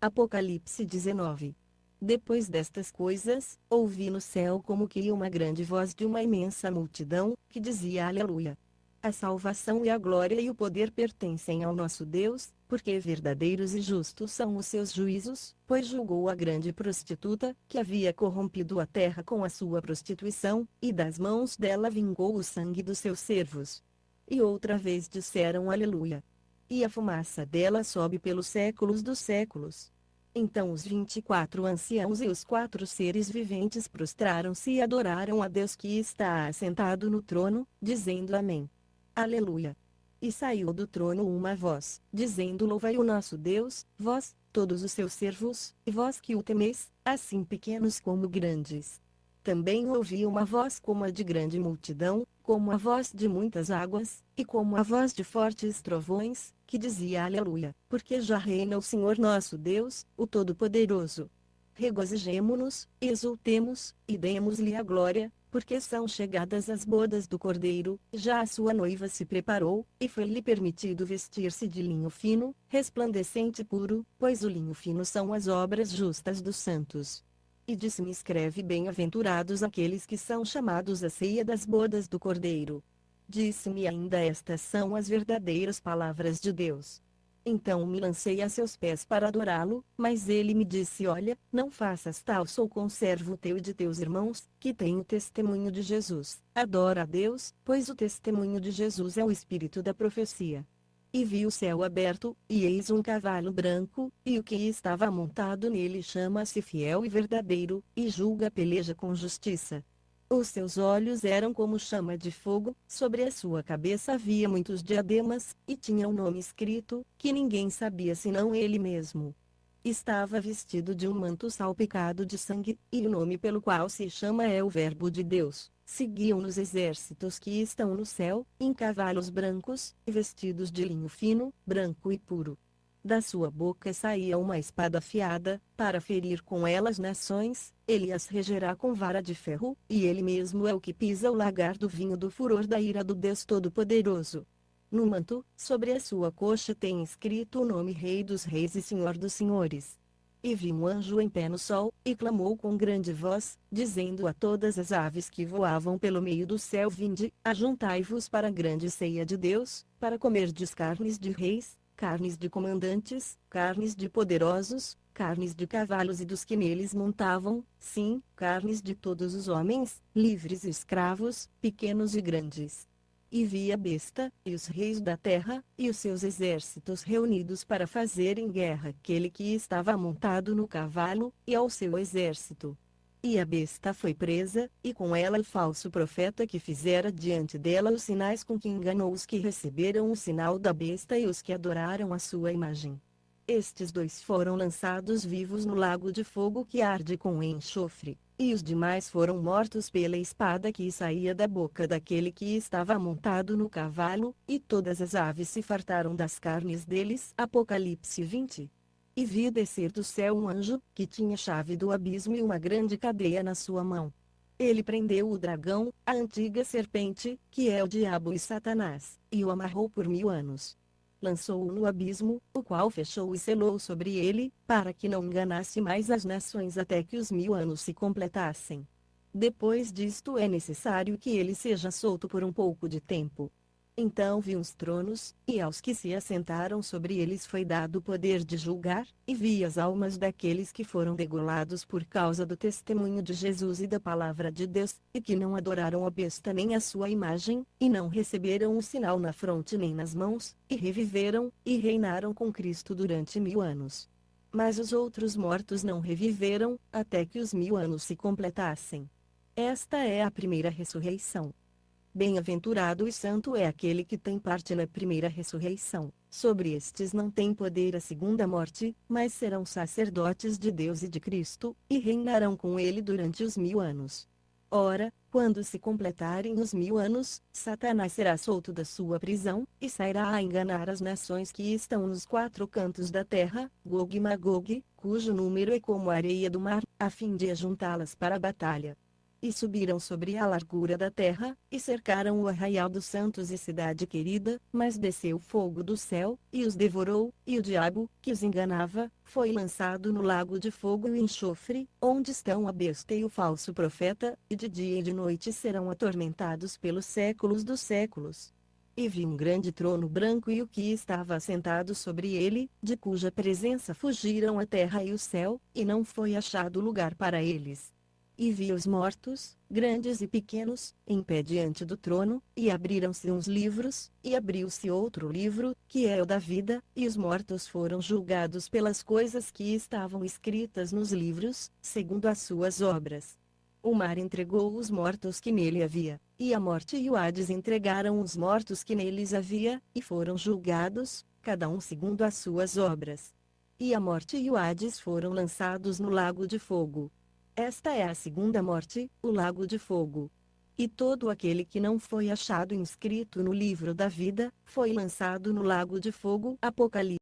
Apocalipse 19. Depois destas coisas, ouvi no céu como que uma grande voz de uma imensa multidão, que dizia Aleluia. A salvação e a glória e o poder pertencem ao nosso Deus, porque verdadeiros e justos são os seus juízos, pois julgou a grande prostituta, que havia corrompido a terra com a sua prostituição, e das mãos dela vingou o sangue dos seus servos. E outra vez disseram Aleluia. E a fumaça dela sobe pelos séculos dos séculos. Então os 24 anciãos e os 4 seres viventes prostraram-se e adoraram a Deus que está assentado no trono, dizendo Amém. Aleluia. E saiu do trono uma voz, dizendo Louvai o nosso Deus, vós, todos os seus servos, e vós que o temeis, assim pequenos como grandes. Também ouvi uma voz como a de grande multidão, como a voz de muitas águas, e como a voz de fortes trovões, que dizia Aleluia, porque já reina o Senhor nosso Deus, o Todo-Poderoso. Regozijemo-nos, exultemos, e demos-lhe a glória, porque são chegadas as bodas do Cordeiro, já a sua noiva se preparou, e foi-lhe permitido vestir-se de linho fino, resplandecente e puro, pois o linho fino são as obras justas dos santos. E disse-me escreve bem-aventurados aqueles que são chamados à ceia das bodas do Cordeiro. Disse-me ainda estas são as verdadeiras palavras de Deus. Então me lancei a seus pés para adorá-lo, mas ele me disse olha, não faças tal sou conservo teu e de teus irmãos, que têm o testemunho de Jesus. Adora a Deus, pois o testemunho de Jesus é o espírito da profecia. E vi o céu aberto, e eis um cavalo branco, e o que estava montado nele chama-se Fiel e Verdadeiro, e julga a peleja com justiça. Os seus olhos eram como chama de fogo, sobre a sua cabeça havia muitos diademas, e tinha um nome escrito, que ninguém sabia senão ele mesmo. Estava vestido de um manto salpicado de sangue, e o nome pelo qual se chama é o Verbo de Deus. Seguiam-nos exércitos que estão no céu, em cavalos brancos, vestidos de linho fino, branco e puro. Da sua boca saía uma espada afiada, para ferir com ela as nações, ele as regerá com vara de ferro, e ele mesmo é o que pisa o lagar do vinho do furor da ira do Deus Todo-Poderoso. No manto, sobre a sua coxa tem escrito o nome Rei dos Reis e Senhor dos Senhores. E vi um anjo em pé no sol, e clamou com grande voz, dizendo a todas as aves que voavam pelo meio do céu vinde, ajuntai-vos para a grande ceia de Deus, para comerdes carnes de reis, carnes de comandantes, carnes de poderosos, carnes de cavalos e dos que neles montavam, sim, carnes de todos os homens, livres e escravos, pequenos e grandes. E vi a besta, e os reis da terra, e os seus exércitos reunidos para fazerem guerra àquele que estava montado no cavalo, e ao seu exército. E a besta foi presa, e com ela o falso profeta que fizera diante dela os sinais com que enganou os que receberam o sinal da besta e os que adoraram a sua imagem. Estes dois foram lançados vivos no lago de fogo que arde com enxofre. E os demais foram mortos pela espada que saía da boca daquele que estava montado no cavalo, e todas as aves se fartaram das carnes deles. Apocalipse 20. E vi descer do céu um anjo, que tinha chave do abismo e uma grande cadeia na sua mão. Ele prendeu o dragão, a antiga serpente, que é o diabo e Satanás, e o amarrou por 1000 anos. Lançou-o no abismo, o qual fechou e selou sobre ele, para que não enganasse mais as nações até que os 1000 anos se completassem. Depois disto é necessário que ele seja solto por um pouco de tempo. Então vi uns tronos, e aos que se assentaram sobre eles foi dado o poder de julgar, e vi as almas daqueles que foram degolados por causa do testemunho de Jesus e da palavra de Deus, e que não adoraram a besta nem a sua imagem, e não receberam um sinal na fronte nem nas mãos, e reviveram, e reinaram com Cristo durante 1000 anos. Mas os outros mortos não reviveram, até que os 1000 anos se completassem. Esta é a primeira ressurreição. Bem-aventurado e santo é aquele que tem parte na primeira ressurreição. Sobre estes não tem poder a segunda morte, mas serão sacerdotes de Deus e de Cristo, e reinarão com ele durante os 1000 anos. Ora, quando se completarem os 1000 anos, Satanás será solto da sua prisão, e sairá a enganar as nações que estão nos 4 cantos da terra, Gog e Magog, cujo número é como a areia do mar, a fim de ajuntá-las para a batalha. e subiram sobre a largura da terra, e cercaram o arraial dos santos e cidade querida, mas desceu fogo do céu, e os devorou, e o diabo, que os enganava, foi lançado no lago de fogo e enxofre, onde estão a besta e o falso profeta, e de dia e de noite serão atormentados pelos séculos dos séculos. E vi um grande trono branco e o que estava assentado sobre ele, de cuja presença fugiram a terra e o céu, e não foi achado lugar para eles. E vi os mortos, grandes e pequenos, em pé diante do trono, e abriram-se uns livros, e abriu-se outro livro, que é o da vida, e os mortos foram julgados pelas coisas que estavam escritas nos livros, segundo as suas obras. O mar entregou os mortos que nele havia, e a morte e o Hades entregaram os mortos que neles havia, e foram julgados, cada um segundo as suas obras. E a morte e o Hades foram lançados no lago de fogo. Esta é a segunda morte, o lago de fogo. E todo aquele que não foi achado inscrito no livro da vida, foi lançado no lago de fogo. Apocalipse.